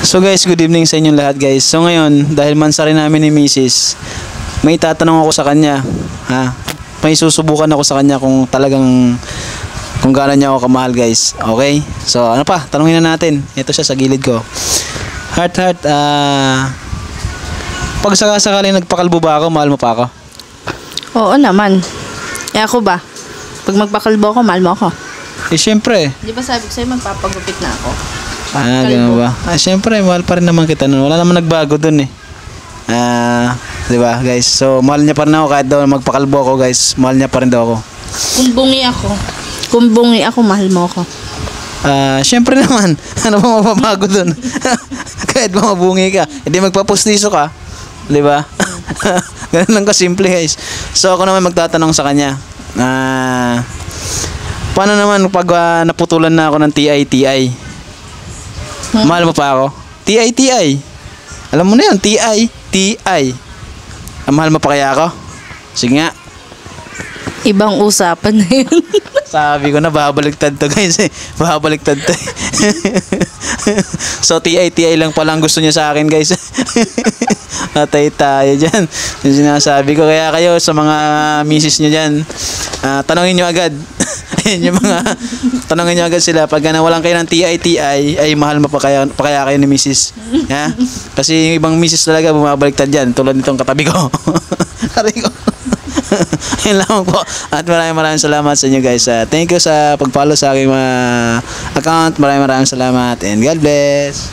So guys, good evening sa inyong lahat guys. So ngayon, dahil mansa rin namin ni Mrs., may tatanong ako sa kanya. Ha? May susubukan ako sa kanya kung talagang kung gaano niya ako kamahal guys. Okay? So ano pa, tanungin na natin. Ito siya sa gilid ko. Heart, pag sakasakaling nagpakalbo ba ako, mahal mo pa ako? Oo naman. Eh ako ba? Pag magpakalbo ako, mahal mo ako. Eh syempre. Di ba sabi ko sa'yo, magpapagupit na ako? Ganun ba? Syempre, mahal pa rin naman kita nun. Wala naman nagbago dun eh. Di ba guys? So mahal niya pa rin ako kahit daw magpakalbo ako guys. Mahal niya pa rin daw ako. Kung bungi ako, mahal mo ako. Syempre naman. Ano ba mababago dun? Kahit mabungi ka, hindi magpapustiso ka. Di ba? Ganun lang kasimple guys. So ako naman magtatanong sa kanya. Paano naman pag naputulan na ako ng TI? Mahal mo pa ako? TI. Alam mo na yun, TI. Mahal mo pa kaya ako? Sige nga. Ibang usapan na yun. Sabi ko na, babaliktad to guys eh. Babaliktad to. So TI lang pala ang gusto niya sa akin guys. Atay tayo dyan. Yung sinasabi ko. Kaya kayo sa mga misis nyo dyan, tanongin nyo agad. Yung mga tanongin nyo agad sila pag nawalan kayo ng TI ay mahal mo pa kaya kayo ni misis. Ha? Kasi yung ibang misis talaga bumabaliktad dyan tulad nitong katabi ko. Katabi ko. Yun lang po. At maraming salamat sa inyo guys. Thank you sa pag-follow sa aking mga account. Maraming salamat and God bless.